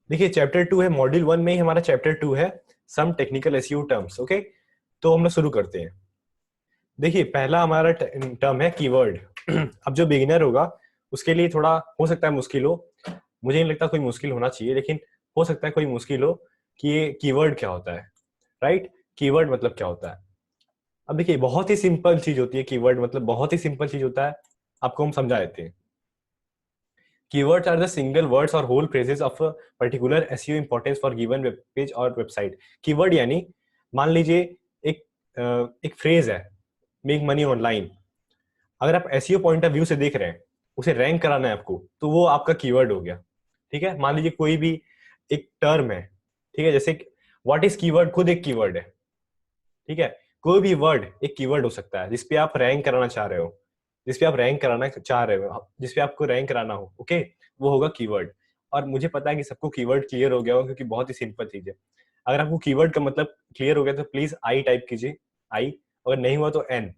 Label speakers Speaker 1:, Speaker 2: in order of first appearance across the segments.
Speaker 1: देखिए चैप्टर 2 है, मॉड्यूल 1 में ही हमारा चैप्टर 2 है, some technical SEO terms. Okay, तो हम लोग शुरू करते हैं। देखिए पहला हमारा टर्म है कीवर्ड। अब जो बिगिनर होगा उसके लिए थोड़ा हो सकता है मुश्किल हो, मुझे नहीं लगता कोई मुश्किल होना चाहिए, लेकिन हो सकता है कोई मुश्किल हो कि ये कीवर्ड क्या होता है। राइट, कीवर्ड मतलब क्या होता है। अब देखिए बहुत ही सिंपल चीज होती है कीवर्ड, मतलब बहुत ही सिंपल चीज होता है। आपको हम समझा देते हैं। Keywords are the single words or whole phrases of a particular SEO importance for given web page और वेबसाइट। कीवर्ड यानी मान लीजिए एक एक फ्रेज है, मेक मनी ऑनलाइन। अगर आप एसईओ पॉइंट ऑफ व्यू से देख रहे हैं, उसे रैंक कराना है आपको, तो वो आपका कीवर्ड हो गया। ठीक है, मान लीजिए कोई भी एक टर्म है, ठीक है, जैसे व्हाट इज कीवर्ड खुद एक कीवर्ड है। ठीक है, कोई भी वर्ड एक कीवर्ड हो सकता है जिसपे आप रैंक कराना चाह रहे हो, जिसपे आप रैंक कराना चाह रहे हो, जिसपे आपको रैंक कराना हो। ओके, वो होगा कीवर्ड। और मुझे पता है कि सबको कीवर्ड क्लियर हो गया होगा, क्योंकि बहुत ही सिंपल चीज है। अगर आपको कीवर्ड का मतलब क्लियर हो गया तो प्लीज आई टाइप कीजिए, आई। अगर नहीं हुआ तो एन।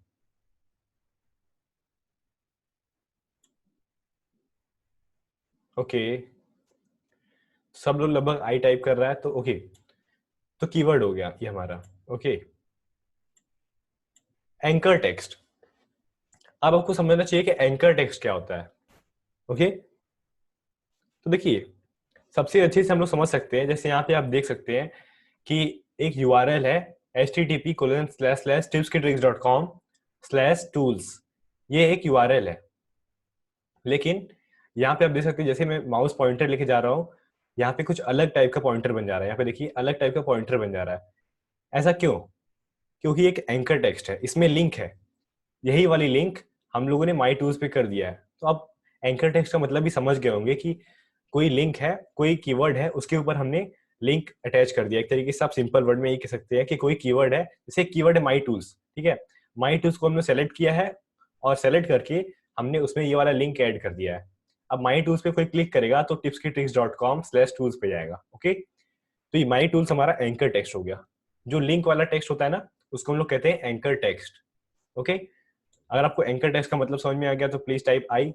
Speaker 1: ओके, सब लोग लगभग आई टाइप कर रहा है, तो ओके, तो कीवर्ड हो गया ये हमारा। Okay, anchor text. अब आपको समझना चाहिए कि एंकर टेक्स्ट क्या होता है। ओके, तो देखिए सबसे अच्छे से हम लोग समझ सकते हैं, जैसे यहाँ पे आप देख सकते हैं कि एक यूआरएल है http://tipskittricks.com/tools। ये एक यूआरएल है, लेकिन यहाँ पे आप देख सकते हैं जैसे मैं माउस पॉइंटर लेके जा रहा हूँ, यहाँ पे कुछ अलग टाइप का पॉइंटर बन जा रहा है। यहाँ पे देखिए अलग टाइप का पॉइंटर बन जा रहा है। ऐसा क्यों? क्योंकि एक एंकर टेक्स्ट है, इसमें लिंक है। यही वाली लिंक हम लोगों ने माई टूल्स पे कर दिया है। तो आप एंकर टेक्स्ट का मतलब भी समझ गए होंगे कि कोई लिंक है, कोई कीवर्ड है, उसके ऊपर हमने लिंक अटैच कर दिया। एक तरीके से आप सिंपल वर्ड में ये कह सकते हैं कि कोई कीवर्ड है, जैसे कीवर्ड है माई टूल्स। ठीक है, माई टूल्स को हमने सेलेक्ट किया है और सेलेक्ट करके हमने उसमें ये वाला लिंक ऐड कर दिया है। अब माई टूल्स पे कोई क्लिक करेगा तो tipskittricks.com/tools पे जाएगा। ओके, तो ये माई टूल्स हमारा एंकर टेक्स्ट हो गया। जो लिंक वाला टेक्स्ट होता है ना, उसको हम लोग कहते हैं एंकर टेक्स्ट। ओके, अगर आपको एंकर टेक्स्ट का मतलब समझ में आ गया तो please type I.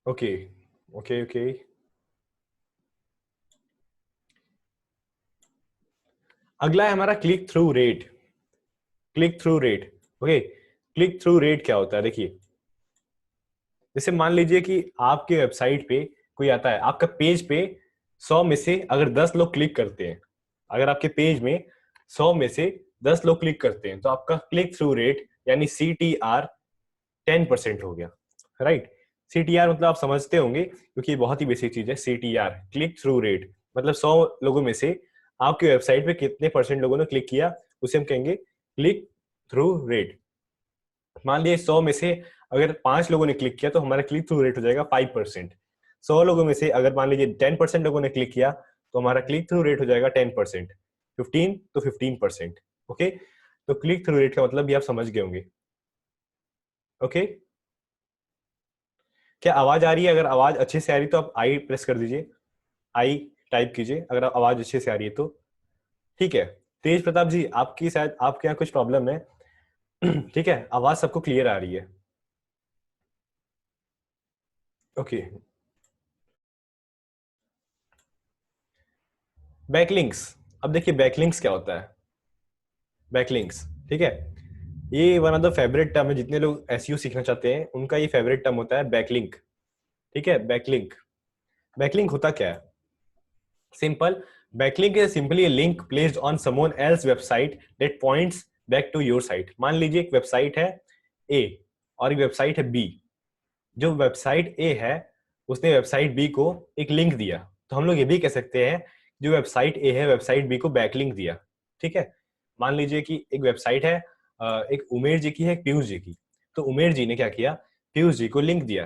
Speaker 1: Okay okay okay, अगला है हमारा click through rate. Click through rate. Okay, click through rate क्या होता है देखिए, जैसे मान लीजिए कि आपके वेबसाइट पे कोई आता है, आपका पेज पे 100 में से अगर 10 लोग क्लिक करते हैं, अगर आपके पेज में 100 में से 10 लोग क्लिक करते हैं, तो आपका क्लिक थ्रू रेट यानी CTR 10% हो गया। राइट, CTR मतलब आप समझते होंगे, क्योंकि ये बहुत ही बेसिक चीज है। CTR क्लिक थ्रू रेट मतलब 100 लोगों में से आपकी वेबसाइट पे कितने परसेंट लोगों ने क्लिक किया, उसे हम कहेंगे क्लिक थ्रू रेट। मान लीजिए 100 में से अगर 5 लोगों ने क्लिक किया तो हमारा क्लिक थ्रू रेट हो जाएगा 5%। 100 लोगों में से अगर मान लीजिए 10% लोगों ने क्लिक किया तो हमारा क्लिक थ्रू रेट हो जाएगा 10%। 15 तो 15%। ओके, तो क्लिक थ्रू रेट का मतलब भी आप समझ गए होंगे। ओके, क्या आवाज आ रही है? अगर आवाज अच्छे से आ रही है तो आप आई प्रेस कर दीजिए, आई टाइप कीजिए अगर आवाज अच्छे से आ रही है तो। ठीक है, तेज प्रताप जी आपकी शायद आपके यहाँ कुछ प्रॉब्लम है। ठीक है, आवाज सबको क्लियर आ रही है। Okay, backlinks. अब देखिए बैकलिंक्स क्या होता है। बैकलिंक्स, ठीक है, ये one of the favourite term है, जितने लोग एसईओ सीखना चाहते हैं उनका ये फेवरेट टर्म होता है बैकलिंक। ठीक है, बैकलिंक। बैकलिंक होता क्या है? Simple, backlink is simply a link placed on someone else website that points back to your site। मान लीजिए एक वेबसाइट है ए और एक वेबसाइट है बी। जो वेबसाइट ए है उसने वेबसाइट बी को एक लिंक दिया, तो हम लोग ये भी कह सकते हैं जो वेबसाइट ए है वेबसाइट बी को बैकलिंक दिया। ठीक है, मान लीजिए कि एक वेबसाइट है एक उमेर जी की है, एक पीयूष जी की। तो उमेर जी ने क्या किया, पीयूष जी को लिंक दिया।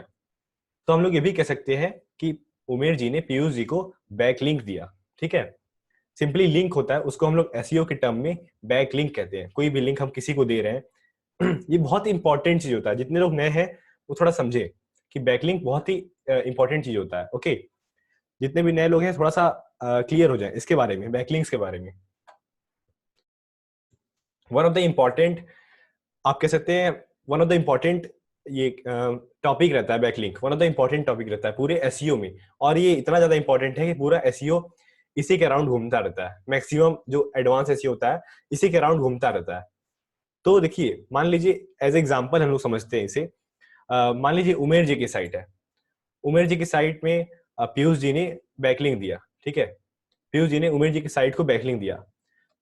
Speaker 1: तो हम लोग ये भी कह सकते हैं कि उमेर जी ने पीयूष जी को बैक लिंक दिया। ठीक है, सिंपली लिंक होता है, उसको हम लोग एसईओ के टर्म में बैक लिंक कहते हैं। कोई भी लिंक हम किसी को दे रहे हैं ये बहुत इंपॉर्टेंट चीज होता है। जितने लोग नए हैं वो थोड़ा समझे कि बैकलिंक बहुत ही इंपॉर्टेंट चीज होता है। ओके, जितने भी नए लोग हैं थोड़ा सा क्लियर हो जाए इसके बारे में, बैकलिंक्स के बारे में। वन ऑफ द इम्पॉर्टेंट, आप कह सकते हैं वन ऑफ द इम्पॉर्टेंट ये टॉपिक रहता है backlink, one of the important topic रहता है पूरे एसईओ में, और ये इतना ज्यादा इंपॉर्टेंट है कि पूरा एसईओ इसी के अराउंड घूमता रहता है। मैक्सिमम जो एडवांस एसईओ होता है इसी के अराउंड घूमता रहता है। तो देखिए मान लीजिए एज एग्जांपल हम लोग समझते हैं इसे, मान लीजिए उमेर जी की साइट है। उमेर जी की साइट में पीयूष जी ने बैकलिंक दिया, ठीक है, पीयूष जी ने उमेर जी की साइट को बैकलिंक दिया।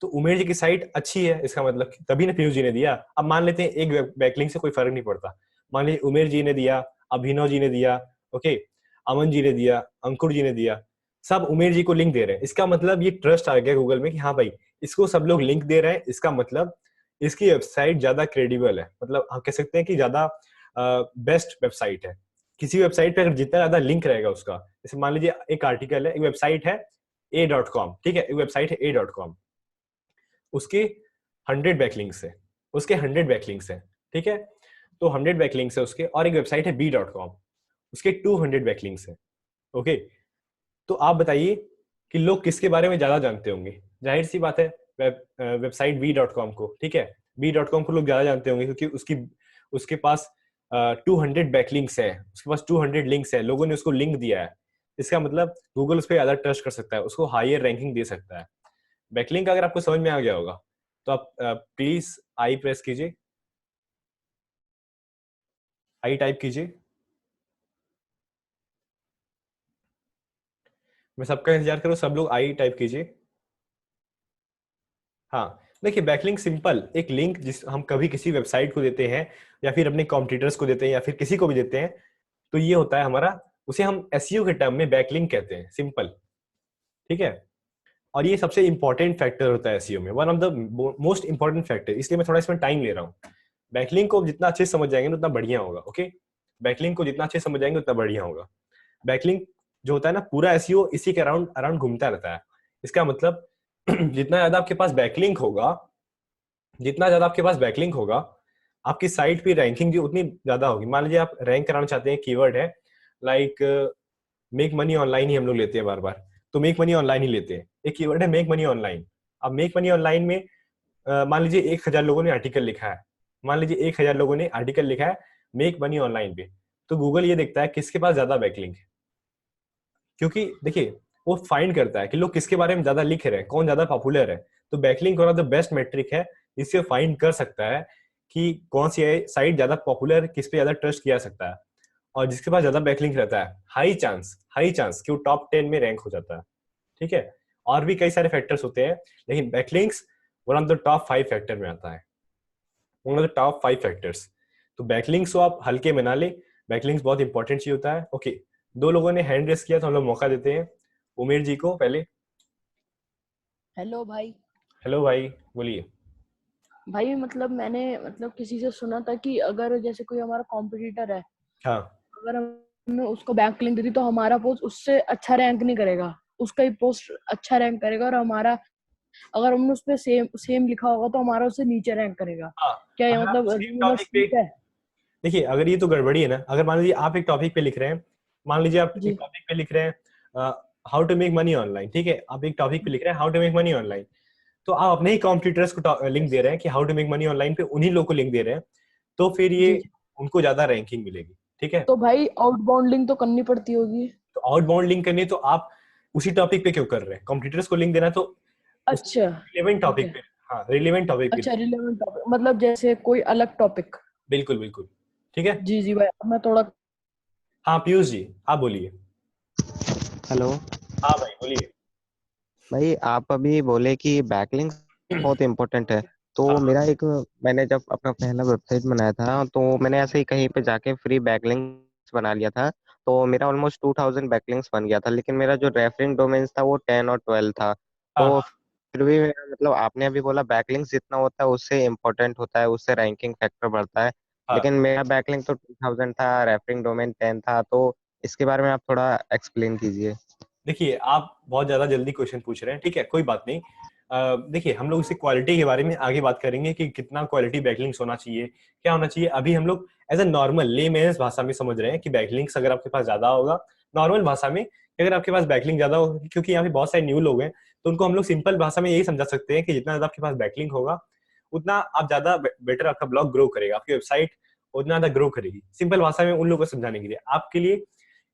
Speaker 1: तो उमेर जी की साइट अच्छी है इसका मतलब तभी ना पीयूष जी ने दिया। अब मान लेते हैं एक बैकलिंक से कोई फर्क नहीं पड़ता, मान लीजिए उमेर जी ने दिया, अभिनव जी ने दिया, ओके, अमन जी ने दिया, अंकुर जी ने दिया, सब उमेर जी को लिंक दे रहे हैं। इसका मतलब ये ट्रस्ट आ गया गूगल में कि हाँ भाई इसको सब लोग लिंक दे रहे हैं, इसका मतलब इसकी वेबसाइट ज्यादा क्रेडिबल है, मतलब हम कह सकते हैं कि ज्यादा बेस्ट वेबसाइट है। किसी वेबसाइट पे अगर जितना ज्यादा लिंक रहेगा उसका, जैसे मान लीजिए एक आर्टिकल है, एक वेबसाइट है a.com, ठीक है, एक वेबसाइट है a.com, उसके 100 बैकलिंक्स है, उसके 100 बैकलिंक्स है, ठीक है, तो 100 बैकलिंक्स है उसके, और एक वेबसाइट है b.com, उसके 200 बैकलिंक्स है, ओके। तो आप बताइए कि लोग किसके बारे में ज्यादा जानते होंगे? जाहिर सी बात है वेबसाइट b.com को, ठीक है, b.com को लोग ज्यादा जानते होंगे क्योंकि उसकी उसके पास 200 बैकलिंक्स है, उसके पास 200 लिंक्स है, लोगों ने उसको लिंक दिया है। इसका मतलब गूगल उस पर ज्यादा ट्रस्ट कर सकता है, उसको हायर रैंकिंग दे सकता है। बैकलिंक अगर आपको समझ में आ गया होगा तो आप प्लीज आई प्रेस कीजिए, आई टाइप कीजिए। मैं सबका इंतजार करूँ, सब लोग आई टाइप कीजिए। हाँ, देखिए बैकलिंक सिंपल एक लिंक जिस हम कभी किसी वेबसाइट को देते हैं या फिर अपने कॉम्पिटिटर्स को देते हैं या फिर किसी को भी देते हैं, तो ये होता है हमारा, उसे हम एसईओ के टर्म में बैकलिंक कहते हैं, सिंपल, ठीक है। और ये सबसे इंपॉर्टेंट फैक्टर होता है एसईओ में, one of the most important factor, इसलिए मैं थोड़ा इसमें टाइम ले रहा हूँ। बैकलिंक को जितना अच्छे से समझ जाएंगे उतना बढ़िया होगा, ओके। बैकलिंक को जितना अच्छे से समझ जाएंगे उतना बढ़िया होगा। बैकलिंक जो होता है ना, पूरा एसईओ इसी के अराउंड अराउंड घूमता रहता है। इसका मतलब जितना ज्यादा आपके पास बैकलिंक होगा, जितना ज्यादा आपके पास बैकलिंक होगा, आपकी साइट पे रैंकिंग भी उतनी ज्यादा होगी। मान लीजिए आप रैंक कराना चाहते हैं, कीवर्ड है लाइक मेक मनी ऑनलाइन ही हम लोग लेते हैं बार बार, तो मेक मनी ऑनलाइन ही लेते हैं, एक कीवर्ड है मेक मनी ऑनलाइन। अब मेक मनी ऑनलाइन में मान लीजिए 1000 लोगों ने आर्टिकल लिखा है, मान लीजिए 1000 लोगों ने आर्टिकल लिखा है मेक मनी ऑनलाइन पे, तो गूगल ये देखता है किसके पास ज्यादा बैकलिंक है, क्योंकि देखिए वो फाइंड करता है कि लोग किसके बारे में ज्यादा लिख रहे हैं, कौन ज्यादा पॉपुलर है। तो backlink one of the best metric है, इससे फाइंड कर सकता है कि कौन सी साइट ज्यादा पॉपुलर, किस पे ज्यादा ट्रस्ट किया सकता है। और जिसके पास ज्यादा बैकलिंक रहता है, हाई चांस कि वो टॉप 10 में रैंक हो जाता है, ठीक है। और भी कई सारे फैक्टर्स होते हैं, लेकिन backlinks one of the top 5 factor में आता है, one of the top 5 factors. तो बैकलिंक्स को आप हल्के में ना ले, बैकलिंक्स बहुत इंपॉर्टेंट चीज होता है, ओके। दो लोगों ने हैंड रेस किया तो हम लोग मौका देते हैं उमेर जी को पहले।
Speaker 2: हेलो भाई।
Speaker 1: हेलो भाई, बोलिए।
Speaker 2: भाई मतलब मैंने मतलब किसी से सुना था कि अगर जैसे कोई हमारा कॉम्पिटिटर है,
Speaker 1: हाँ
Speaker 2: अगर हमने उसको बैकलिंक दे दी तो हमारा पोस्ट उससे अच्छा रैंक नहीं करेगा, उसका ही पोस्ट अच्छा रैंक करेगा, और हमारा अगर हमने उस पर सेम सेम लिखा होगा तो हमारा उससे नीचे रैंक करेगा।
Speaker 1: हाँ,
Speaker 2: क्या ये
Speaker 1: अगर आप
Speaker 2: मतलब
Speaker 1: सेम
Speaker 2: रूमर्स
Speaker 1: टॉपिक पे,
Speaker 2: ठीक है?
Speaker 1: देखिए अगर ये तो गड़बड़ी है ना, अगर मान लीजिए आप एक टॉपिक पे लिख रहे हैं, मान लीजिए आप एक
Speaker 2: जी
Speaker 1: टॉपिक पे लिख रहे हैं how to make money online, ठीक है, आप एक टॉपिक पे लिख रहे हैं how to make money online, तो आप अपने ही कॉम्पिटिटर्स को लिंक दे रहे हैं कि how to make money online पे, उन्हीं लोग को लिंक दे रहे हैं, तो फिर ये
Speaker 2: जी।
Speaker 1: उनको ज्यादा रैंकिंग मिलेगी, ठीक है।
Speaker 2: तो भाई आउटबाउंड लिंक तो करनी पड़ती होगी।
Speaker 1: तो आउटबाउंड लिंक करनी है तो आप उसी टॉपिक पे क्यों कर रहे हैं, कॉम्पिटिटर्स को लिंक देना है तो उस
Speaker 2: अच्छा
Speaker 1: रिलेवेंट
Speaker 2: ठीक
Speaker 1: टॉपिक
Speaker 2: है।
Speaker 1: पे, हाँ रिलेवेंट टॉपिक पे।
Speaker 2: अच्छा रिलेवेंट टॉपिक मतलब जैसे कोई अलग टॉपिक।
Speaker 1: बिल्कुल बिल्कुल, ठीक है।
Speaker 2: जी जी भाई, अब मैं थोड़ा
Speaker 1: हाँ पीयूष जी, आप बोलिए।
Speaker 3: हेलो
Speaker 1: हाँ भाई बोलिए।
Speaker 3: भाई, आप अभी बोले कि बैकलिंक्स बहुत इम्पोर्टेंट है। तो
Speaker 1: हाँ
Speaker 3: मेरा एक, मैंने जब अपना पहला वेबसाइट बनाया था तो मैंने ऐसे ही कहीं पे जाके फ्री बैकलिंक्स बना लिया था। तो मेरा ऑलमोस्ट 2000 बैकलिंक्स बन गया था, लेकिन मेरा जो रेफरिंग डोमेन्स था वो 10 और 12 था।
Speaker 1: हाँ
Speaker 3: तो
Speaker 1: हाँ
Speaker 3: फिर भी मेरा मतलब, आपने अभी बोला बैकलिंक्स जितना होता है उससे इम्पोर्टेंट होता है, उससे रैंकिंग फैक्टर बढ़ता है।
Speaker 1: हाँ।
Speaker 3: लेकिन मेरा बैकलिंक तो 2000 था, रेफरिंग डोमेन 10 था। तो इसके बारे में आप थोड़ा एक्सप्लेन कीजिए।
Speaker 1: देखिए आप बहुत ज्यादा जल्दी क्वेश्चन पूछ रहे हैं, ठीक है, कोई बात नहीं। देखिए हम लोग इसे क्वालिटी के बारे में आगे बात करेंगे कि कितना क्वालिटी बैकलिंक्स होना चाहिए, क्या होना चाहिए। अभी हम लोग एज अ नॉर्मल लेमेन्स भाषा में समझ रहे हैं कि बैकलिंक्स अगर आपके पास ज्यादा होगा, नॉर्मल भाषा में कि अगर आपके पास बैकलिंक ज्यादा होगा, क्योंकि यहाँ पे बहुत सारे न्यू लोग हैं, तो उनको हम लोग सिंपल भाषा में यही समझा सकते हैं कि जितना ज्यादा आपके पास बैकलिंक होगा उतना आप ज्यादा बेटर आपका ब्लॉग ग्रो करेगा, आपकी वेबसाइट उतना ज्यादा ग्रो करेगी। सिंपल भाषा में उन लोगों को समझाने के लिए आपके लिए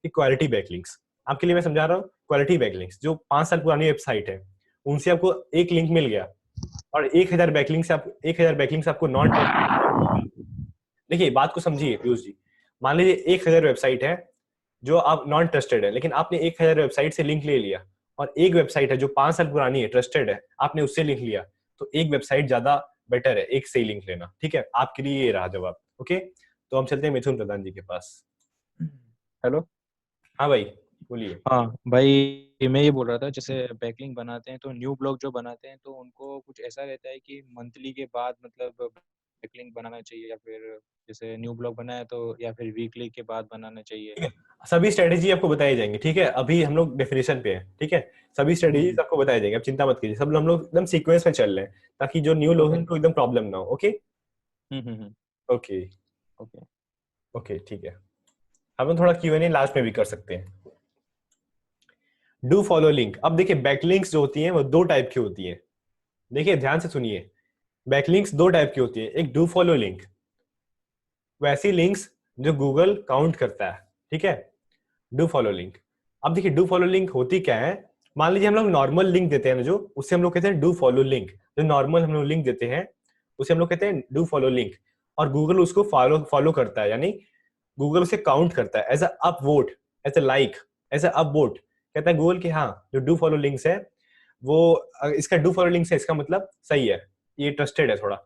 Speaker 1: क्वालिटी बैकलिंक्स, आपके लिए मैं समझा रहा हूँ। क्वालिटी बैकलिंक्स जो 5 साल पुरानी वेबसाइट है, उनसे आपको एक लिंक मिल गया और 1000 बैकलिंक्स, आप 1000 बैकलिंक्स आपको नॉन, देखिए बात को समझिए पीयूष जी। मान लीजिए 1000 वेबसाइट है जो आप नॉन ट्रस्टेड है, लेकिन आपने 1000 वेबसाइट से लिंक ले लिया, और एक वेबसाइट है जो 5 साल पुरानी है, ट्रस्टेड है, आपने उससे लिंक लिया, तो एक वेबसाइट ज्यादा बेटर है एक से ही लिंक लेना। ठीक है, आपके लिए ये रहा जवाब। ओके, तो हम चलते हैं मिथुन प्रधान जी के पास।
Speaker 4: हेलो।
Speaker 1: हाँ भाई बोलिए।
Speaker 4: हाँ भाई, मैं ये बोल रहा था जैसे बैकलिंक बनाते हैं तो न्यू ब्लॉग जो बनाते हैं तो उनको कुछ ऐसा रहता है कि मंथली के बाद मतलब बैकलिंक बनाना चाहिए, या फिर जैसे न्यू ब्लॉग बनाया तो या फिर वीकली के बाद बनाना चाहिए?
Speaker 1: सभी स्ट्रेटेजी आपको बताई जाएंगी। ठीक है, अभी हम लोग डेफिनेशन पे हैं। ठीक है, सभी स्ट्रेटेजीज आपको बताई जाएंगे, आप चिंता मत कीजिए। सब हम लोग एकदम सीक्वेंस में चल रहे हैं ताकि जो न्यू लोग हैं उनको एकदम प्रॉब्लम ना हो। Okay okay
Speaker 4: okay.
Speaker 1: ओके ठीक है, हम लोग थोड़ा Q&A लास्ट में भी कर सकते हैं। Do follow link. अब देखिए बैकलिंक्स जो होती हैं वो दो टाइप की होती हैं। देखिए ध्यान से सुनिए, बैकलिंक्स दो टाइप की होती है। एक डू फॉलो लिंक, वैसी लिंक्स जो गूगल काउंट करता है। ठीक है, डू फॉलो लिंक। अब देखिए डू फॉलो लिंक होती क्या है, मान लीजिए हम लोग नॉर्मल लिंक देते हैं ना, जो उससे हम लोग कहते हैं डू फॉलो लिंक। जो नॉर्मल हम लोग लिंक देते हैं उसे हम लोग कहते हैं डू फॉलो लिंक, और गूगल उसको फॉलो फॉलो करता है, यानी गूगल उसे काउंट करता है as a up vote, as a like, as a up vote. कहता है गूगल कि हाँ जो डू फॉलो लिंक्स है वो, इसका डू फॉलो लिंक्स है, इसका मतलब सही है, ये ट्रस्टेड है थोड़ा।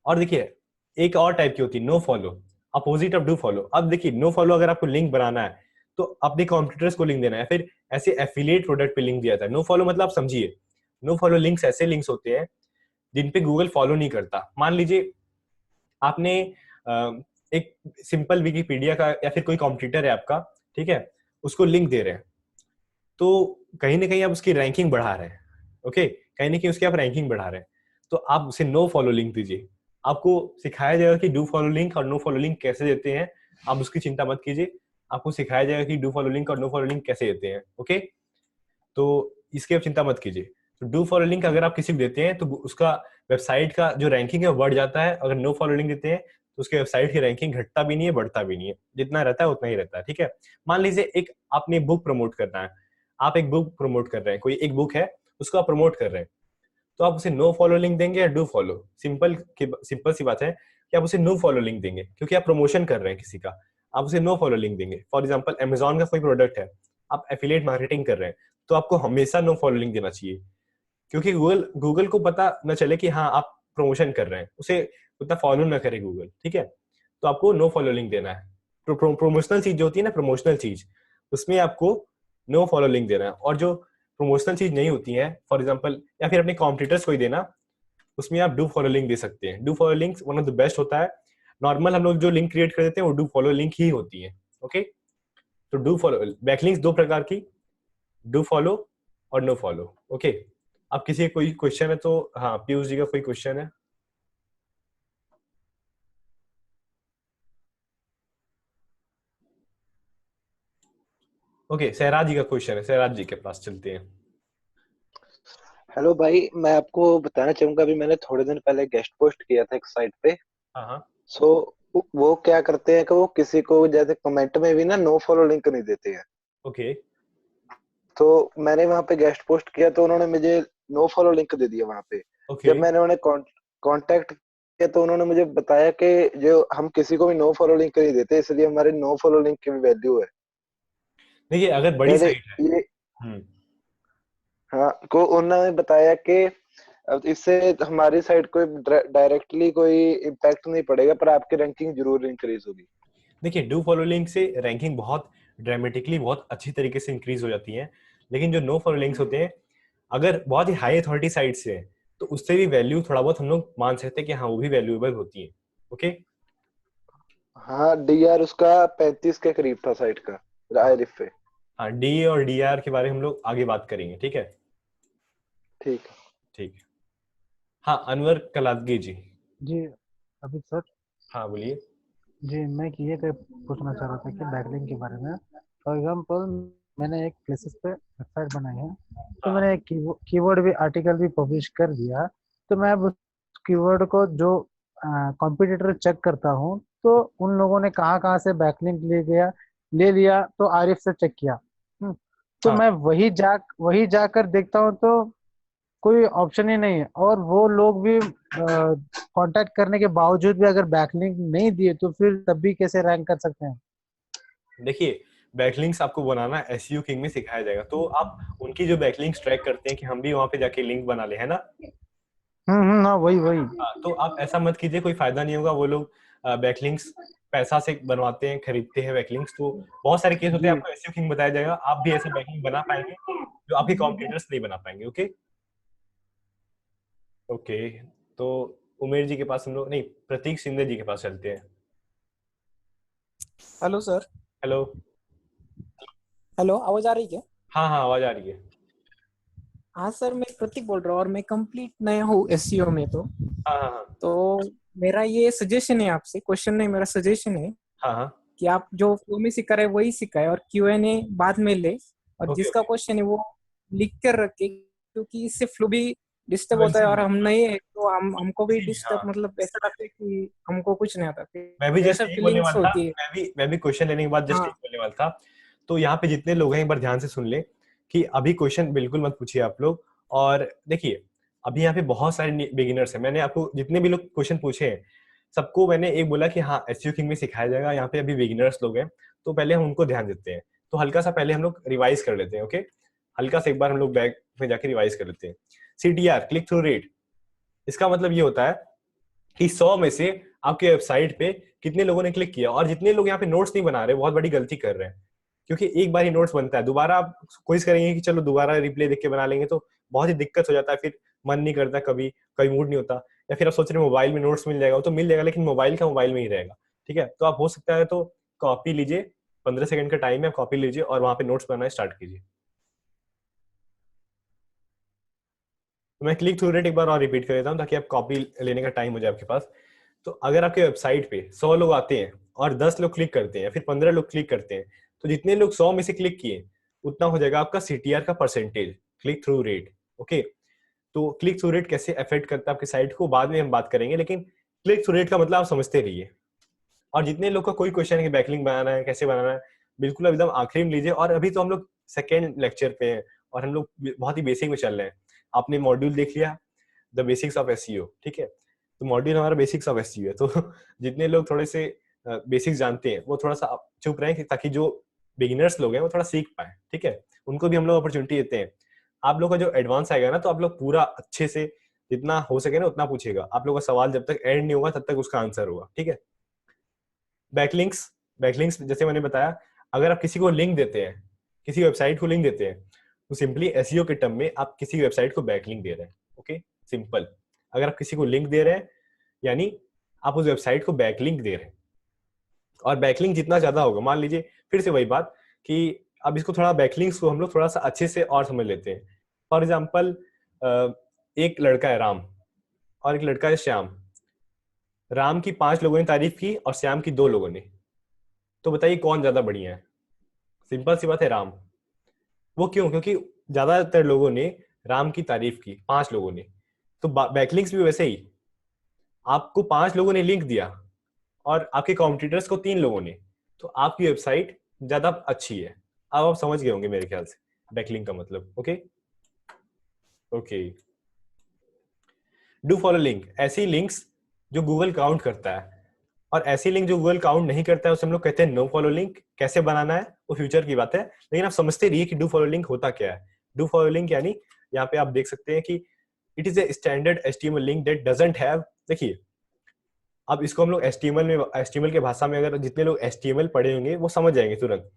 Speaker 1: और देखिए एक और टाइप की होती है no follow, opposite of do follow. अब देखिए नो फॉलो अगर आपको लिंक बनाना है तो अपने कॉम्पिटिटर्स को लिंक देना है, फिर ऐसे एफिलिएट प्रोडक्ट पे लिंक दिया जाता है। नो फॉलो मतलब आप समझिए, नो फॉलो लिंक्स ऐसे लिंक्स होते हैं जिन पे गूगल फॉलो नहीं करता। मान लीजिए आपने एक सिंपल विकिपीडिया का या फिर कोई कॉम्पिटिटर है आपका, ठीक है, उसको लिंक दे रहे हैं, तो कहीं ना कहीं आप उसकी रैंकिंग बढ़ा रहे हैं। ओके, कहीं ना कहीं उसकी आप रैंकिंग बढ़ा रहे हैं, तो आप उसे नो फॉलो लिंक दीजिए। आपको सिखाया जाएगा कि डू फॉलो लिंक और नो फॉलो लिंक कैसे देते हैं, आप उसकी चिंता मत कीजिए। आपको सिखाया जाएगा कि डू फॉलो लिंक और नो फॉलो लिंक कैसे देते हैं। ओके, तो इसकी आप चिंता मत कीजिए। तो डू फॉलो लिंक अगर आप किसी को देते हैं तो उसका वेबसाइट का जो रैंकिंग है वो बढ़ जाता है। अगर नो फॉलो लिंक देते हैं तो उसके वेबसाइट की रैंकिंग घटता भी नहीं है, बढ़ता भी नहीं है, जितना रहता है उतना ही रहता है। ठीक है, मान लीजिए एक आपने बुक प्रमोट करना है, आप एक बुक प्रमोट कर रहे हैं, कोई एक बुक है उसको आप प्रमोट कर रहे हैं, तो आप उसे नो फॉलो लिंक देंगे या डू फॉलो? सिंपल सी बात है कि आप उसे नो फॉलो लिंक देंगे, क्योंकि आप प्रमोशन कर रहे हैं किसी का, आप उसे नो फॉलो लिंक देंगे। फॉर एग्जाम्पल अमेजोन का कोई प्रोडक्ट है, आप एफिलिएट मार्केटिंग कर रहे हैं, तो आपको हमेशा नो फॉलो लिंक देना चाहिए, क्योंकि गूगल गूगल को पता न चले कि हाँ आप प्रमोशन कर रहे हैं, उसे उतना फॉलो ना करे गूगल। ठीक है, तो आपको नो फॉलो लिंक देना है। प्रोमोशनल चीज जो होती है ना, प्रमोशनल चीज, उसमें आपको नो फॉलो लिंक देना है। और जो प्रमोशनल चीज नहीं होती है, फॉर एग्जाम्पल या फिर अपने कॉम्पिटिटर्स को ही देना, उसमें आप डू फॉलो लिंक दे सकते हैं। Do follow link one of the best होता है। नॉर्मल हम लोग जो लिंक क्रिएट कर देते हैं वो डू फॉलो लिंक ही होती है। ओके, तो डू फॉलो बैकलिंक्स दो प्रकार की, डू फॉलो और नो फॉलो। ओके, अब किसी का कोई क्वेश्चन है तो, हाँ पीयूष जी का कोई क्वेश्चन है? ओके, सहराज जी का क्वेश्चन है, सहराज जी के पास चलते हैं।
Speaker 5: हेलो भाई, मैं आपको बताना चाहूंगा, अभी मैंने थोड़े दिन पहले गेस्ट पोस्ट किया था एक साइट पे।
Speaker 1: हाँ हाँ
Speaker 5: सो वो क्या करते हैं कि वो किसी को जैसे कमेंट में भी ना नो फॉलो लिंक नहीं देते हैं।
Speaker 1: ओके
Speaker 5: तो मैंने वहां पे गेस्ट पोस्ट किया तो उन्होंने मुझे नो फॉलो लिंक दे दिया वहां पे।
Speaker 1: ओके।
Speaker 5: जब मैंने उन्हें कांटेक्ट किया तो उन्होंने मुझे बताया कि जो हम किसी को भी नो फॉलो लिंक नहीं देते, इसलिए हमारे नो फॉलो लिंक की भी वैल्यू है।
Speaker 1: देखिए अगर बड़ी
Speaker 5: पहले
Speaker 1: साइट है,
Speaker 5: ये,
Speaker 1: हम्म,
Speaker 5: हाँ, को उन्होंने बताया कि अब इससे हमारी साइट को डायरेक्टली कोई इम्पैक्ट नहीं पड़ेगा, पर आपकी रैंकिंग जरूर इंक्रीज होगी।
Speaker 1: देखिए डू फॉलो लिंक से रैंकिंग बहुत ड्रामेटिकली बहुत अच्छी तरीके से इंक्रीज हो जाती है, लेकिन जो नो फॉलो लिंक्स होते हैं, अगर बहुत ही हाई अथॉरिटी साइट से है तो उससे भी वैल्यू थोड़ा बहुत हम लोग मान सकते हैं कि हाँ वो भी वैल्यूएबल होती है। ओके,
Speaker 5: हाँ, डीआर उसका 35 के करीब था साइट का,
Speaker 1: हाँ
Speaker 5: रायरिफ पे।
Speaker 1: हाँ, डी और डी आर के बारे में हम लोग आगे बात करेंगे। ठीक है,
Speaker 5: ठीक है।
Speaker 1: ठीक है। हाँ अनवर कलादगी जी।
Speaker 6: जी अभी सर।
Speaker 1: हाँ बोलिए।
Speaker 6: जी मैं ये पूछना चाह रहा था कि बैकलिंक के बारे में। फॉर एग्जांपल मैंने एक प्लेसेस पे वेबसाइट बनाई है, तो मैंने एक कीवर्ड भी आर्टिकल भी पब्लिश कर दिया, तो मैं अब उस कीवर्ड को जो कॉम्पिटिटर चेक करता हूँ तो उन लोगों ने कहाँ कहाँ से बैकलिंक ले लिया तो आरिफ से चेक किया। तो
Speaker 1: हाँ
Speaker 6: मैं वही जाकर देखता हूँ तो कोई ऑप्शन ही नहीं है, और वो लोग भी कांटेक्ट करने के बावजूद भी अगर बैकलिंक नहीं दिए तो फिर तब भी कैसे रैंक कर सकते हैं।
Speaker 1: देखिए, बैकलिंक्स आपको बनाना एसईओ किंग में सिखाया जाएगा, तो आप उनकी जो बैकलिंक्स ट्रैक करते हैं कि हम भी वहां पे जाके लिंक बना ले, है ना।
Speaker 6: हाँ वही वही।
Speaker 1: हाँ, तो आप ऐसा मत कीजिए, कोई फायदा नहीं होगा। वो लोग बैकलिंक्स पैसा से बनवाते हैं, खरीदते हैं बैकलिंक्स, तो बहुत सारे केस होते हैं।
Speaker 6: जी
Speaker 1: आपको एसईओ किंग बताया जाएगा, आप भी ऐसा बैकलिंक बना पाएंगे जो आपके कॉम्पिटिटर्स नहीं बना पाएंगे। ओके ओके, तो उमेर जी के पास हम लोग नहीं, प्रतीक शिंदे जी के पास चलते हैं।
Speaker 7: Hello sir.
Speaker 1: हेलो।
Speaker 7: हेलो, आवाज आ रही क्या?
Speaker 1: हाँ हाँ, आवाज आ रही है।
Speaker 7: हाँ सर, मैं प्रतीक बोल रहा हूँ और मैं कंप्लीट नया हूँ एसईओ में।
Speaker 1: हाँ हाँ हाँ
Speaker 7: तो मेरा ये सजेशन है आपसे, क्वेश्चन नहीं मेरा सजेशन है
Speaker 1: हाँ हाँ।
Speaker 7: कि आप जो फ्लो में सिखा रहे हैं वही सिखाए और क्यूएनए बाद में ले, और
Speaker 1: ओके
Speaker 7: जिसका
Speaker 1: ओके,
Speaker 7: क्वेश्चन है वो लिख कर रखे, क्योंकि इससे फ्लो भी डिस्टर्ब होता है
Speaker 1: फ्लुएंसी
Speaker 7: और
Speaker 1: नहीं
Speaker 7: हम
Speaker 1: होगा।
Speaker 7: नए हैं तो हमको भी
Speaker 1: जी जी,
Speaker 7: डिस्टर्ब,
Speaker 1: हाँ।
Speaker 7: मतलब ऐसा लगता है कि हमको कुछ नहीं आता,
Speaker 1: मैं भी
Speaker 7: फिर
Speaker 1: जस्ट
Speaker 7: ऐसा
Speaker 1: यही बोलने
Speaker 7: फीलिंग्स
Speaker 1: वाला था।
Speaker 7: होती है।
Speaker 1: मैं भी क्वेश्चन लेने के बाद जस्ट
Speaker 7: हाँ
Speaker 1: यही बोलने वाला था। तो यहाँ पे जितने लोग हैं एक बार ध्यान से सुन ले कि अभी क्वेश्चन बिल्कुल मत पूछिए आप लोग। और देखिए, अभी यहाँ पे बहुत सारे बिगिनर्स हैं। मैंने आपको जितने भी लोग क्वेश्चन पूछे हैं, सबको मैंने एक बोला कि हाँ एसईओ किंग में सिखाया जाएगा। यहाँ पे अभी बिगिनर्स लोग हैं, तो पहले हम उनको ध्यान देते हैं। तो हल्का सा पहले हम लोग रिवाइज कर लेते हैं। ओके, हल्का सा एक बार हम लोग बैक में जाके रिवाइज कर लेते हैं। सीटीआर, क्लिक थ्रू रेट, इसका मतलब ये होता है कि 100 में से आपके वेबसाइट पे कितने लोगों ने क्लिक किया। और जितने लोग यहाँ पे नोट्स नहीं बना रहे, बहुत बड़ी गलती कर रहे हैं, क्योंकि एक बार ही नोट्स बनता है। दोबारा आप कोशिश करेंगे कि चलो दोबारा रिप्ले देख के बना लेंगे, तो बहुत ही दिक्कत हो जाता है। फिर मन नहीं करता, कभी कभी मूड नहीं होता, या फिर आप सोच रहे हैं मोबाइल में नोट्स मिल जाएगा, तो मिल जाएगा, लेकिन मोबाइल का मोबाइल में ही रहेगा। ठीक है, तो आप हो सकता है तो कॉपी लीजिए, 15 सेकंड का टाइम है, कॉपी लीजिए और वहां पे नोट्स बनाना स्टार्ट कीजिए। तो मैं क्लिक थ्रू रेट एक बार और रिपीट कर देता हूँ ताकि आप कॉपी लेने का टाइम हो जाए आपके पास। तो अगर आपके वेबसाइट पे 100 लोग आते हैं और 10 लोग क्लिक करते हैं, फिर 15 लोग क्लिक करते हैं, तो जितने लोग 100 में से क्लिक किए उतना हो जाएगा आपका सीटीआर का percentage, click through rate. Okay, तो क्लिक थ्रू रेट कैसे अफेक्ट करता है आपकी साइट को बाद में हम बात करेंगे, लेकिन क्लिक थ्रू रेट का मतलब आप समझते रहिए। और जितने लोग का कोई क्वेश्चन है कि बैकलिंक बनाना है, कैसे बनाना है, बिल्कुल एकदम आखिरी में लीजिए। और अभी तो हम लोग सेकेंड लेक्चर पे हैं और हम लोग बहुत ही बेसिक में चल रहे हैं। आपने मॉड्यूल देख लिया, द बेसिक्स ऑफ एसईओ, ठीक है। तो मॉड्यूल हमारा बेसिक्स ऑफ एसईओ है। तो जितने लोग थोड़े से बेसिक्स जानते हैं वो थोड़ा सा चुप रहें, ताकि जो बिगिनर्स लोग हैं वो थोड़ा सीख पाए। ठीक है, उनको भी हम लोग अपॉर्चुनिटी देते हैं। आप लोग का जो एडवांस आएगा ना, तो आप लोग पूरा अच्छे से जितना हो सके ना उतना पूछेगा। आप लोग का सवाल जब तक एंड नहीं होगा तब तक उसका आंसर होगा। ठीक है। बैकलिंक्स, बैकलिंक्स जैसे मैंने बताया, अगर आप किसी को लिंक देते हैं, किसी वेबसाइट को लिंक देते हैं, तो सिंपली एसईओ के टर्म में आप किसी वेबसाइट को बैकलिंक दे रहे हैं। Okay, simple. अगर आप किसी को लिंक दे रहे हैं यानी आप उस वेबसाइट को बैकलिंक दे रहे हैं। और बैकलिंक जितना ज्यादा होगा, मान लीजिए फिर से वही बात कि अब इसको थोड़ा बैकलिंक्स को हम लोग थोड़ा सा अच्छे से और समझ लेते हैं। फॉर एग्जाम्पल, एक लड़का है राम और एक लड़का है श्याम। राम की 5 लोगों ने तारीफ की और श्याम की 2 लोगों ने, तो बताइए कौन ज्यादा बढ़िया है। सिंपल सी बात है, राम। वो क्यों? क्योंकि ज्यादातर लोगों ने राम की तारीफ की, 5 लोगों ने। तो बैकलिंक्स भी वैसे ही, आपको 5 लोगों ने लिंक दिया और आपके कॉम्पिटिटर्स को 3 लोगों ने, तो आपकी वेबसाइट ज्यादा अच्छी है। अब आप समझ गए होंगे मेरे ख्याल से बैकलिंक का मतलब। Okay okay, do follow link, ऐसी लिंक्स जो गूगल काउंट करता है, और ऐसी लिंक जो गूगल काउंट नहीं करता है उसे हम लोग कहते हैं नो फॉलो लिंक। कैसे बनाना है वो फ्यूचर की बात है, लेकिन आप समझते रहिए कि डू फॉलो लिंक होता क्या है। डू फॉलो लिंक यानी यहाँ पे आप देख सकते हैं कि it is a standard HTML link that doesn't have, देखिए अब इसको हम लोग एचटीएमएल के भाषा में, अगर जितने लोग एचटीएमएल पढ़े होंगे वो समझ जाएंगे तुरंत।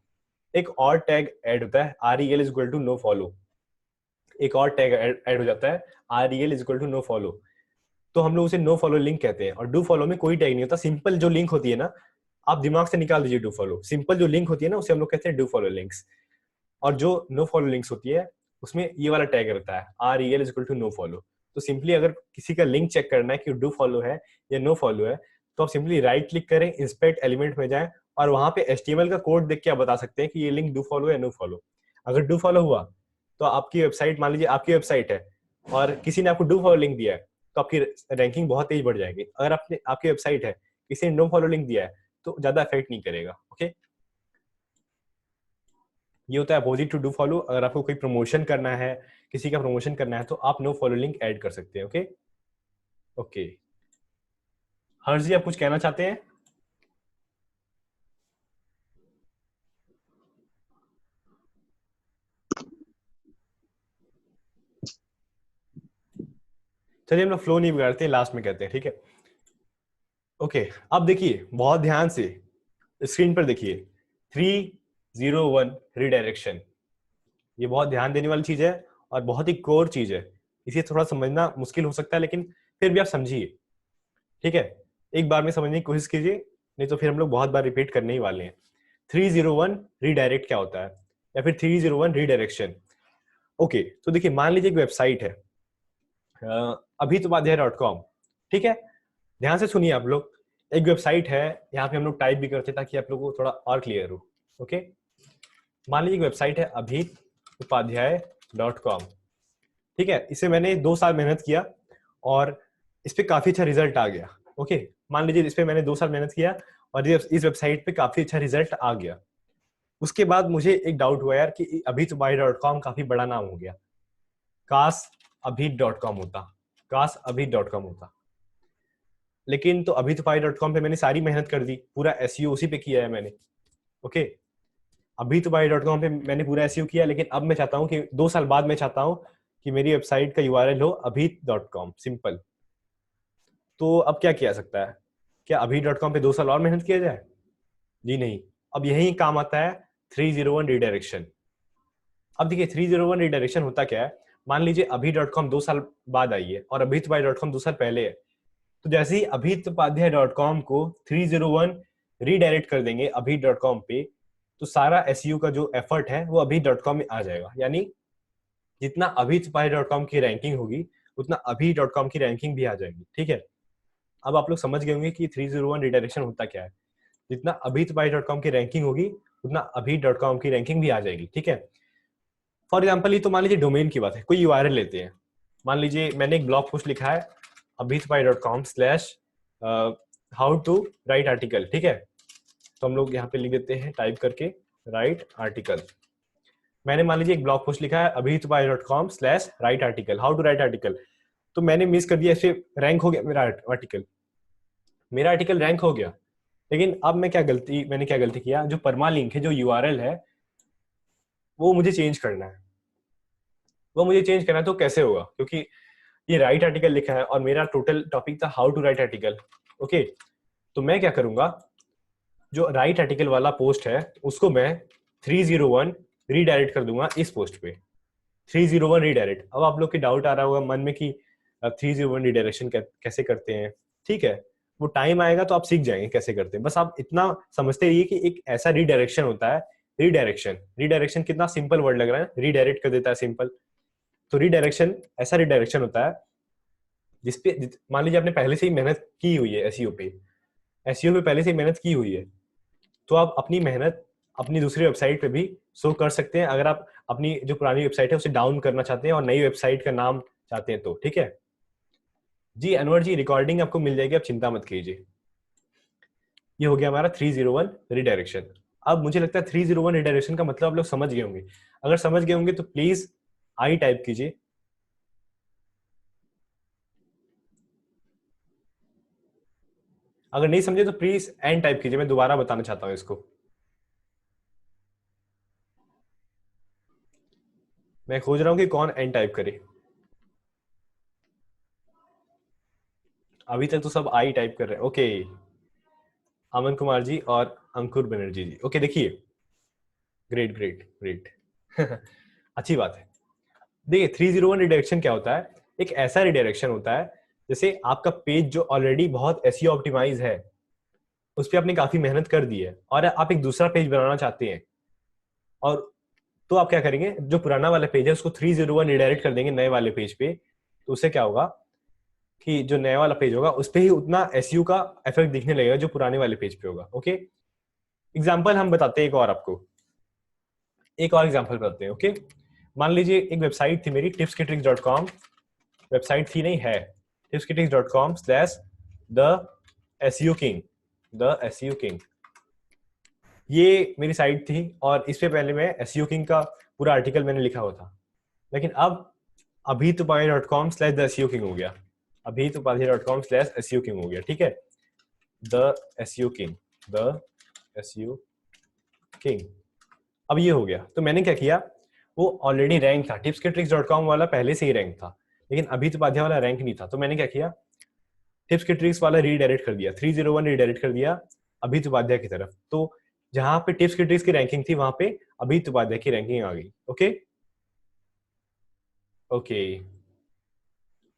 Speaker 1: एक और टैग ऐड होता है, REL is equal to no follow. एक और टैग ऐड हो जाता है, REL is equal to no follow. तो हम लोग उसे नो फॉलो लिंक कहते हैं। और डू फॉलो में कोई टैग नहीं होता। सिंपल जो लिंक होती है ना, आप दिमाग से निकाल दीजिए डू फॉलो। सिंपल जो लिंक होती है ना उसे हम लोग कहते हैं डू फॉलो लिंक्स। और जो नो फॉलो लिंक्स होती है उसमें ये वाला टैग रहता है, REL is equal to no follow. तो सिंपली अगर किसी का लिंक चेक करना है कि डू फॉलो है या नो फॉलो है, तो आप सिंपली राइट क्लिक करें, इंस्पेक्ट एलिमेंट में जाएं और वहां पे HTML का कोड देख के आप बता सकते हैं कि ये लिंक डू फॉलो या नो फॉलो। अगर डू फॉलो हुआ तो आपकी वेबसाइट, मान लीजिए आपकी वेबसाइट है और किसी ने आपको डू फॉलो लिंक दिया है, तो आपकी रैंकिंग बहुत तेज बढ़ जाएगी। अगर आपकी वेबसाइट है, किसी ने नो फॉलो लिंक दिया है, तो ज्यादा इफेक्ट नहीं करेगा। ओके, ये होता है अपोजिट टू डू फॉलो। अगर आपको कोई प्रमोशन करना है, किसी का प्रमोशन करना है, तो आप नो फॉलो लिंक ऐड कर सकते हैं। ओके ओके, हर्ष जी आप कुछ कहना चाहते हैं? चलिए हम लोग फ्लो नहीं बिगाड़ते, लास्ट में कहते हैं, ठीक है। ओके, अब देखिए बहुत ध्यान से स्क्रीन पर देखिए, 301 रिडायरेक्शन, ये बहुत ध्यान देने वाली चीज है और बहुत ही कोर चीज है। इसे थोड़ा समझना मुश्किल हो सकता है, लेकिन फिर भी आप समझिए, ठीक है। एक बार में समझने की कोशिश कीजिए, नहीं तो फिर हम लोग बहुत बार रिपीट करने ही वाले हैं। 301 रीडायरेक्ट क्या होता है, या फिर 301 रीडायरेक्शन। ओके, तो देखिए मान लीजिए एक वेबसाइट है abhitupadhyay.com, ठीक है। ध्यान से सुनिए आप लोग, एक वेबसाइट है, यहाँ पे हम लोग टाइप भी करते हैं ताकि आप लोगों को थोड़ा और क्लियर हो। ओके, मान लीजिए एक वेबसाइट है abhitupadhyay.com, ठीक है। इसे मैंने 2 साल मेहनत किया और इस पे काफी अच्छा रिजल्ट आ गया। ओके, मान लीजिए इस पे मैंने 2 साल मेहनत किया और इस वेबसाइट पे काफी अच्छा रिजल्ट आ गया। उसके बाद मुझे एक डाउट हुआ यार कि abhitupadhyay.com काफी बड़ा नाम हो गया, काश abhi.com होता, काश abhi.com होता। लेकिन तो abhitupadhyay.com पे मैंने सारी मेहनत कर दी, पूरा एसईओ उसी पे किया है मैंने। ओके, abhitupadhyay.com पे मैंने पूरा एसईओ किया, लेकिन अब मैं चाहता हूँ कि 2 साल बाद मैं चाहता हूँ कि मेरी वेबसाइट का यूआरएल हो abhi.com, सिंपल। तो अब क्या किया सकता है? क्या abhi.com पे 2 साल और मेहनत किया जाए? जी नहीं। अब यही काम आता है 301 रिडायरेक्शन। अब देखिए 301 रिडायरेक्शन होता क्या है, मान लीजिए abhi.com 2 साल बाद आई है और abhitupadhyay.com 2 साल पहले है, तो जैसे ही abhitupadhyay.com को 301 रीडायरेक्ट कर देंगे abhi.com पे, तो सारा एसईओ का जो एफर्ट है वो abhi.com में आ जाएगा। यानी जितना abhitupadhyay.com की रैंकिंग होगी, उतना abhi.com की रैंकिंग भी आ जाएगी, ठीक है। अब आप लोग समझ गए होंगे कि 301 रिडायरेक्शन होता क्या है। जितना abhitupadhyay.com की रैंकिंग होगी, उतना abhi.com की रैंकिंग भी आ जाएगी, ठीक है। फॉर एग्जाम्पल, ये तो मान लीजिए डोमेन की बात है, कोई यूआरएल लेते हैं। मान लीजिए मैंने एक ब्लॉग पोस्ट लिखा है abhitupadhyay.com/how to write article, ठीक है। तो हम लोग यहाँ पे लिख देते हैं टाइप करके राइट आर्टिकल। मैंने मान लीजिए एक ब्लॉग पोस्ट लिखा है abhitupadhyay.com/write article, how to write article। तो मैंने मिस कर दिया, ऐसे रैंक हो गया मेरा आर्टिकल, मेरा आर्टिकल रैंक हो गया। लेकिन अब मैंने क्या गलती किया, जो परमा लिंक है, जो यूआरएल है, वो मुझे चेंज करना है। वो मुझे चेंज करना है, तो कैसे होगा? क्योंकि ये राइट आर्टिकल लिखा है और मेरा टोटल टॉपिक था how to write article. Okay, तो मैं क्या करूंगा, जो राइट आर्टिकल वाला पोस्ट है उसको मैं 301 रीडायरेक्ट कर दूंगा इस पोस्ट पे। 301 रीडायरेक्ट। अब आप लोग के डाउट आ रहा होगा मन में कि 301 रीडायरेक्शन कैसे करते हैं, ठीक है। वो टाइम आएगा तो आप सीख जाएंगे कैसे करते हैं। बस आप इतना समझते रहिए कि एक ऐसा रीडायरेक्शन होता है, रीडायरेक्शन कितना सिंपल वर्ड लग रहा है, रीडायरेक्ट कर देता है, सिंपल। तो रीडायरेक्शन ऐसा रीडायरेक्शन होता है जिसपे मान लीजिए आपने पहले से ही मेहनत की हुई है एसईओ पे पहले से ही मेहनत की हुई है, तो आप अपनी मेहनत अपनी दूसरी वेबसाइट पे भी शो कर सकते हैं। अगर आप अपनी जो पुरानी वेबसाइट है उसे डाउन करना चाहते हैं और नई वेबसाइट का नाम चाहते हैं तो, ठीक है जी। अनवर जी रिकॉर्डिंग आपको मिल जाएगी, आप चिंता मत कीजिए। ये हो गया हमारा 301 रिडायरेक्शन। अब मुझे लगता है 301 रिडायरेक्शन का मतलब आप लोग समझ गए होंगे। अगर समझ गए होंगे तो प्लीज आई टाइप कीजिए। अगर नहीं समझे तो प्लीज एन टाइप कीजिए, मैं दोबारा बताना चाहता हूं इसको। मैं खोज रहा हूं कि कौन एन टाइप करे। अभी तक तो सब आई टाइप कर रहे हैं। ओके, अमन कुमार जी और अंकुर बनर्जी जी। ओके, देखिए ग्रेट ग्रेट ग्रेट अच्छी बात है। देखिए 301 रिडायरेक्शन क्या होता है, एक ऐसा रिडायरेक्शन होता है जैसे आपका पेज जो ऑलरेडी बहुत एसईओ ऑप्टिमाइज है, उस पर आपने काफी मेहनत कर दी है और आप एक दूसरा पेज बनाना चाहते हैं, और तो आप क्या करेंगे, जो पुराना वाला पेज है उसको 301 रिडायरेक्ट कर देंगे नए वाले पेज पे। तो उससे क्या होगा कि जो नया वाला पेज होगा उस पे ही उतना एसईओ का इफेक्ट दिखने लगेगा जो पुराने वाले पेज पे होगा। ओके, एग्जाम्पल हम बताते हैं एक और आपको, एक और एग्जाम्पल बताते हैं। ओके, मान लीजिए एक वेबसाइट थी मेरी tipskitricks.com, वेबसाइट थी नहीं है, tipskitricks.com/the SEO king, ये मेरी साइट थी और इससे पहले मैं एसईओ किंग का पूरा आर्टिकल मैंने लिखा हुआ था, लेकिन अब abhitupadia.com/theSEOking हो गया, abhitupadia.com/SEOking हो गया, ठीक है, द एसईओ किंग। अब ये हो गया, तो मैंने क्या किया, वो ऑलरेडी रैंक था, tipsketricks.com वाला पहले से ही रैंक था, लेकिन अभितुपाध्याय वाला रैंक नहीं था, तो मैंने क्या किया, टिप्स के ट्रिक्स वाला रीडायरेक्ट कर दिया, 301 रीडायरेक्ट कर दिया अभितुपाध्याय की तरफ। तो जहां पे टिप्स के ट्रिक्स की रैंकिंग थी वहां पे अभितुपाध्याय की रैंकिंग आ गई। ओके ओके,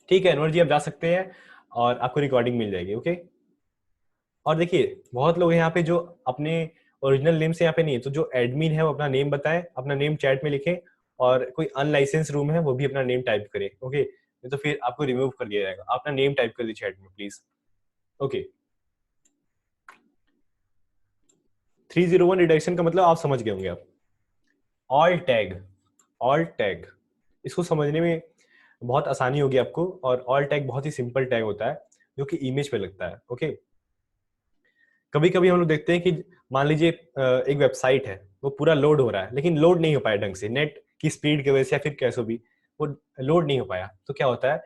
Speaker 1: ठीक है अनवर जी, आप जा सकते हैं और आपको रिकॉर्डिंग मिल जाएगी। ओके, और देखिए बहुत लोग यहाँ पे जो अपने ओरिजिनल नेम से यहाँ पे नहीं है, तो जो एडमिन है वो अपना नेम बताए, अपना नेम चैट में लिखे, और कोई अनलाइसेंस रूम है वो भी अपना नेम टाइप करे। ओके, तो फिर आपको रिमूव कर दिया जाएगा, अपना नेम टाइप कर दीजिए चैट में प्लीज। ओके, 301 रिडक्शन का मतलब आप समझ गए होंगे। आप ऑल टैग इसको समझने में बहुत आसानी होगी आपको, और ऑल टैग बहुत ही सिंपल टैग होता है जो कि इमेज पे लगता है। ओके, कभी कभी हम लोग देखते हैं कि मान लीजिए एक वेबसाइट है, वो पूरा लोड हो रहा है लेकिन लोड नहीं हो पाया ढंग से, नेट की स्पीड की वजह से या फिर कैसे भी वो लोड नहीं हो पाया, तो क्या होता है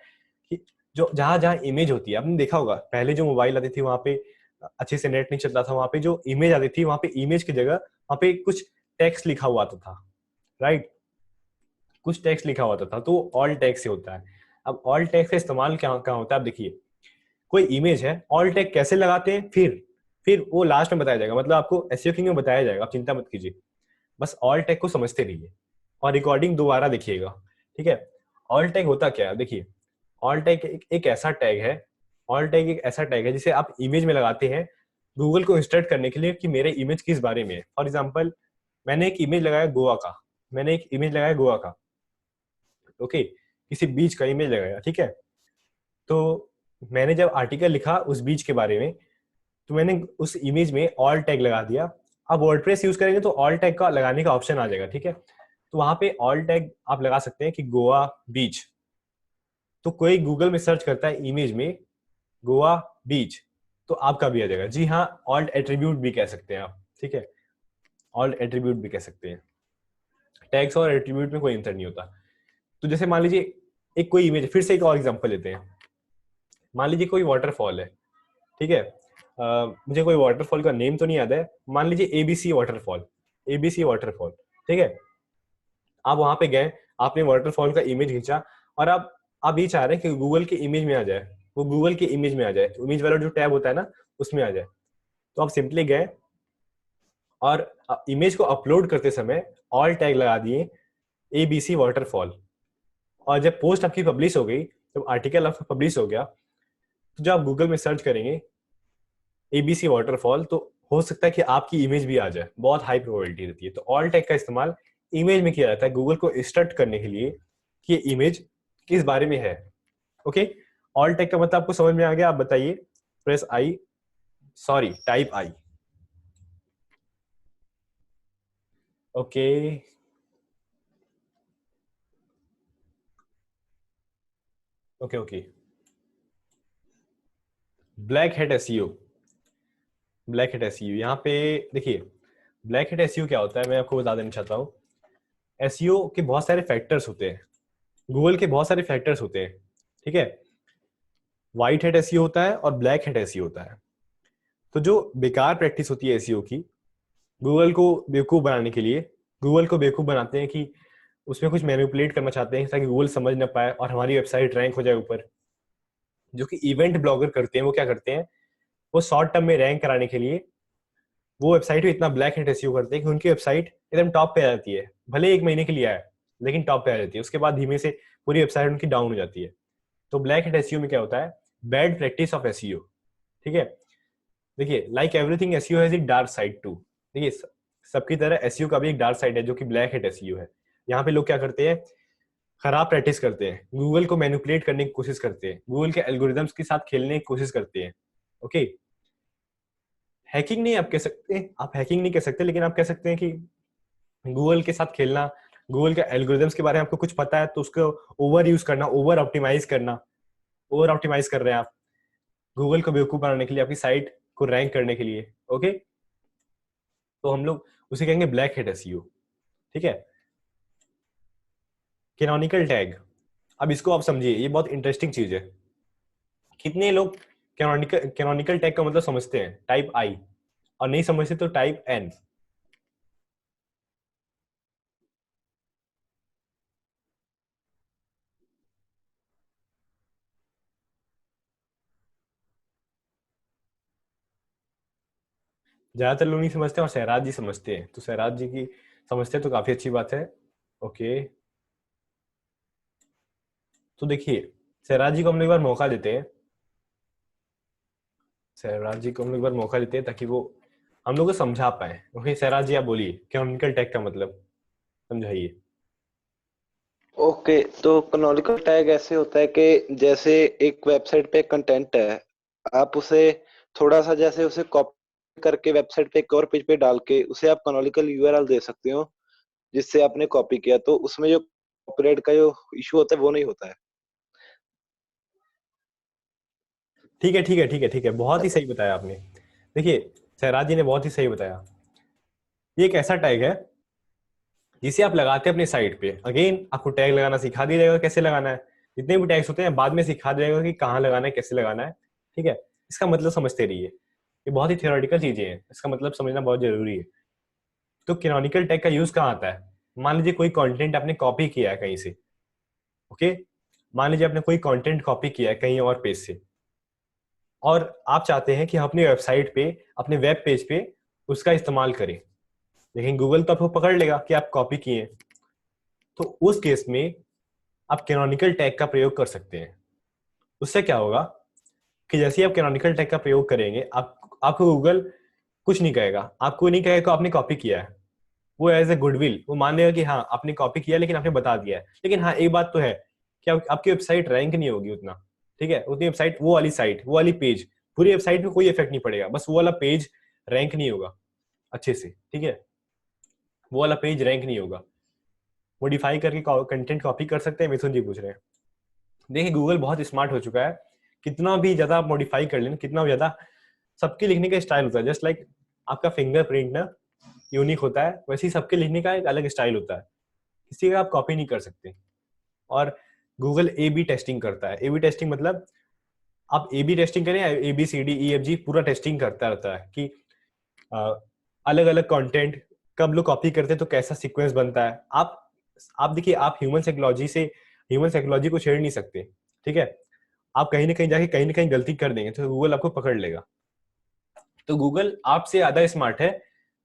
Speaker 1: कि जो जहां जहां इमेज होती है, आपने देखा होगा पहले जो मोबाइल आती थी वहां पे अच्छे से नेट नहीं चलता था, वहां पे जो इमेज आती थी वहां पे इमेज की जगह वहां पे कुछ टेक्स्ट लिखा हुआ आता था, राइट, कुछ टेक्स्ट लिखा हुआ था, तो ऑल टेक्स्ट से होता है। अब ऑल टेक्स्ट का इस्तेमाल क्या क्या होता है, आप देखिए कोई इमेज है, ऑल टेक्स्ट कैसे लगाते हैं, फिर वो लास्ट में बताया जाएगा, मतलब आपको एसईओ किंग में बताया जाएगा, आप चिंता मत कीजिए, बस ऑल टैग को समझते रहिए और रिकॉर्डिंग दोबारा देखिएगा, ठीक है। ऑल टैग होता क्या है, देखिए ऑल टैग एक ऐसा टैग है, ऑल टैग एक ऐसा टैग है जिसे आप इमेज में लगाते हैं गूगल को इंस्ट्रक्ट करने के लिए कि मेरे इमेज किस बारे में है। फॉर एग्जाम्पल मैंने एक इमेज लगाया गोवा का, ओके, किसी बीच का इमेज लगाया, ठीक है, तो मैंने जब आर्टिकल लिखा उस बीच के बारे में, तो मैंने उस इमेज में ऑल टैग लगा दिया। अब वर्डप्रेस यूज करेंगे तो ऑल टैग का लगाने का ऑप्शन आ जाएगा, ठीक है, तो वहां पे ऑल टैग आप लगा सकते हैं कि गोवा बीच, तो कोई गूगल में सर्च करता है इमेज में गोवा बीच, तो आपका भी आ जाएगा। जी हाँ, ऑल्ट एट्रीब्यूट भी कह सकते हैं आप, ठीक है, ऑल्ट एट्रीब्यूट भी कह सकते हैं, टैग्स और एट्रीब्यूट में कोई अंतर नहीं होता। तो जैसे मान लीजिए एक कोई इमेज, फिर से एक और एग्जांपल लेते हैं, मान लीजिए कोई वाटरफॉल है, ठीक है, मुझे कोई वाटरफॉल का नेम तो नहीं याद है, मान लीजिए एबीसी वाटरफॉल, ठीक है, आप वहां पे गए, आपने वाटरफॉल का इमेज खींचा और आप ये चाह रहे हैं कि गूगल के इमेज में आ जाए, वो गूगल के इमेज में आ जाए, इमेज वाला जो टैब होता है ना उसमें आ जाए, तो आप सिंपली गए और इमेज को अपलोड करते समय ऑल टैग लगा दिए एबीसी वाटरफॉल, और जब पोस्ट आपकी पब्लिश हो गई, जब आर्टिकल आपका पब्लिश हो गया, तो जब आप गूगल में सर्च करेंगे एबीसी वाटरफॉल, तो हो सकता है कि आपकी इमेज भी आ जाए, बहुत हाई प्रोबेबिलिटी रहती है। तो ऑल टैग का इस्तेमाल इमेज में किया जाता है गूगल को इंस्ट्रक्ट करने के लिए कि इमेज किस बारे में है। ओके, ऑल टैग का मतलब आपको समझ में आ गया, आप बताइए, प्रेस आई, सॉरी टाइप आई। Okay, okay okay, black head SEO, black head SEO, यहाँ पे देखिए ब्लैक हेड एसईओ क्या होता है, मैं आपको बता देना चाहता हूँ। एसईओ के बहुत सारे फैक्टर्स होते हैं, गूगल के बहुत सारे फैक्टर्स होते हैं, ठीक है, व्हाइट हेड एसईओ होता है और ब्लैक हेड एसईओ होता है। तो जो बेकार प्रैक्टिस होती है एसईओ की, गूगल को बेवकूफ बनाने के लिए, गूगल को बेवकूफ बनाते हैं कि उसमें कुछ मैनिपुलेट करना चाहते हैं ताकि गूगल समझ ना पाए और हमारी वेबसाइट रैंक हो जाए ऊपर। जो कि इवेंट ब्लॉगर करते हैं, वो क्या करते हैं, वो शॉर्ट टर्म में रैंक कराने के लिए वो वेबसाइट में इतना ब्लैक हेड एसईओ करते हैं कि उनकी वेबसाइट एकदम टॉप पे आ जाती है, भले एक महीने के लिए आए लेकिन टॉप पे आ जाती है, उसके बाद धीमे से पूरी वेबसाइट उनकी डाउन हो जाती है। तो ब्लैक हेड एसईओ में क्या होता है, बैड प्रैक्टिस ऑफ एसईओ, ठीक है। देखिए like everything SEO has it dark side too, देखिए सबकी तरह एसईओ का भी एक डार्क साइड है जो कि ब्लैक हेड एसईओ है। यहाँ पे लोग क्या करते हैं, खराब प्रैक्टिस करते हैं, गूगल को मैनिपुलेट करने की कोशिश करते हैं, गूगल के एल्गोरिदम्स के साथ खेलने की कोशिश करते हैं। ओके, हैकिंग नहीं आप कह सकते, आप हैकिंग नहीं कह सकते, लेकिन आप कह सकते हैं कि गूगल के साथ खेलना, गूगल के एल्गोरिदम्स के बारे में आपको कुछ पता है तो उसको ओवर यूज करना, ओवर ऑप्टिमाइज करना, ओवर ऑप्टिमाइज कर रहे हैं आप गूगल को बेवकूफ बनाने के लिए, आपकी साइट को रैंक करने के लिए। ओके, तो हम लोग उसे कहेंगे ब्लैक हैट एसईओ, ठीक है। कैनोनिकल टैग, अब इसको आप समझिए, ये बहुत इंटरेस्टिंग चीज है। कितने लोग कैनोनिकल टैग का मतलब समझते हैं टाइप आई, और नहीं समझते तो टाइप एन। ज्यादातर लोग नहीं समझते और सहराज जी समझते हैं, तो सहराज जी की समझते हैं तो काफी अच्छी बात है। ओके, तो देखिए सहराज जी को हम लोग एक बार मौका देते हैं, सहराज जी को हम लोग एक बार मौका देते हैं ताकि वो हम लोग को समझा पाए। ओके सहराज जी आप बोलिए कैनोनिकल टैग का मतलब समझाइए।
Speaker 5: ओके, तो कैनोनिकल टैग ऐसे होता है कि जैसे एक वेबसाइट पे कंटेंट है, आप उसे थोड़ा सा जैसे उसे कॉपी करके वेबसाइट पे एक और पेज पे डाल के उसे आप कैनोनिकल यूआरएल दे सकते हो जिससे आपने कॉपी किया, तो उसमें जो कॉपीराइट का जो इशू होता है वो नहीं होता है।
Speaker 1: ठीक है ठीक है ठीक है ठीक है, बहुत ही सही बताया आपने। देखिए सहराज जी ने बहुत ही सही बताया। ये एक ऐसा टैग है जिसे आप लगाते हैं अपनी साइट पे। अगेन आपको टैग लगाना सिखा दिया जाएगा कैसे लगाना है, जितने भी टैग्स होते हैं बाद में सिखा दिया जाएगा कि कहाँ लगाना है कैसे लगाना है, ठीक है। इसका मतलब समझते रहिए, ये बहुत ही थियोरेटिकल चीजें हैं, इसका मतलब समझना बहुत जरूरी है। तो कैनोनिकल टैग का यूज कहाँ आता है? मान लीजिए कोई कंटेंट आपने कॉपी किया है कहीं से, ओके, मान लीजिए आपने कोई कंटेंट कॉपी किया है कहीं और पेज से, और आप चाहते हैं कि हम अपनी वेबसाइट पे, अपने वेब पेज पे उसका इस्तेमाल करें, लेकिन गूगल तो आपको पकड़ लेगा कि आप कॉपी किए हैं। तो उस केस में आप कैनोनिकल टैग का प्रयोग कर सकते हैं। उससे क्या होगा कि जैसे ही आप कैनोनिकल टैग का प्रयोग करेंगे, आपको गूगल कुछ नहीं कहेगा, आपको नहीं कहेगा कि आपने कॉपी किया है। वो एज ए गुडविल वो मान लेगा कि हाँ आपने कॉपी किया, लेकिन आपने बता दिया है। लेकिन हाँ एक बात तो है कि आपकी वेबसाइट रैंक नहीं होगी उतना, ठीक है। उतनी वेबसाइट, वो वाली साइट, वो वाली पेज, पूरी वेबसाइट में कोई इफेक्ट नहीं पड़ेगा, बस वो वाला पेज रैंक नहीं होगा अच्छे से, ठीक है। वो वाला पेज रैंक नहीं होगा। मॉडिफाई करके कंटेंट कॉपी कर सकते हैं, मिथुन जी पूछ रहे हैं। देखिए गूगल बहुत स्मार्ट हो चुका है, कितना भी ज्यादा आप मॉडिफाई कर लेना, कितना भी ज्यादा, सबके लिखने का स्टाइल होता है। जस्ट लाइक आपका फिंगरप्रिंट ना यूनिक होता है, वैसे ही सबके लिखने का एक अलग स्टाइल होता है, किसी का आप कॉपी नहीं कर सकते। और गूगल ए बी टेस्टिंग करता है। ए बी टेस्टिंग मतलब आप ए बी टेस्टिंग करें, A B C D E F G पूरा टेस्टिंग करता रहता है कि अलग अलग कंटेंट कब लोग कॉपी करते हैं तो कैसा सीक्वेंस बनता है। आप देखिए, आप ह्यूमन साइकोलॉजी को छेड़ नहीं सकते, ठीक है। आप कहीं ना कहीं जाके कहीं ना कहीं गलती कर देंगे तो गूगल आपको पकड़ लेगा। तो गूगल आपसे ज्यादा स्मार्ट है,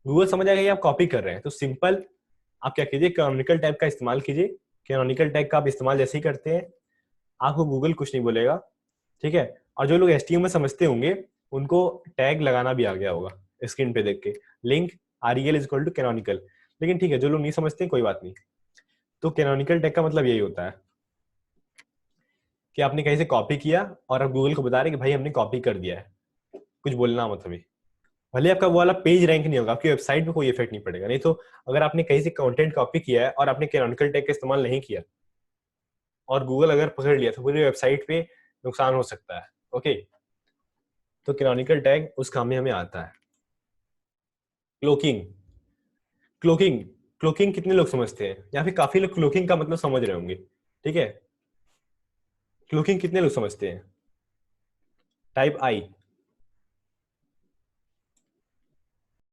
Speaker 1: गूगल समझ आएगा कि आप कॉपी कर रहे हैं। तो सिंपल आप क्या कीजिए, कैनोनिकल टैग का इस्तेमाल कीजिए। कैनोनिकल टैग का आप इस्तेमाल जैसे ही करते हैं आपको गूगल कुछ नहीं बोलेगा, ठीक है। और जो लोग एचटीएमएल समझते होंगे उनको टैग लगाना भी आ गया होगा स्क्रीन पे देख के, link REL is equal to canonical. लेकिन ठीक है, जो लोग नहीं समझते कोई बात नहीं। तो कैनोनिकल टैग का मतलब यही होता है कि आपने कहीं से कॉपी किया और आप गूगल को बता रहे कि भाई हमने कॉपी कर दिया है, कुछ बोलना मत अभी। भले आपका वो वाला पेज रैंक नहीं होगा, आपकी वेबसाइट पे कोई इफेक्ट नहीं पड़ेगा। नहीं तो अगर आपने कहीं से कंटेंट कॉपी किया है और आपने कैनोनिकल टैग का इस्तेमाल नहीं किया और गूगल अगर पकड़ लिया तो पूरी वेबसाइट पे नुकसान हो सकता है, ओके। तो कैनोनिकल टैग उस काम में हमें आता है। क्लोकिंग, क्लोकिंग क्लोकिंग कितने लोग समझते हैं? या फिर काफी लोग क्लोकिंग का मतलब समझ रहे होंगे, ठीक है। क्लोकिंग कितने लोग समझते हैं? टाइप आई,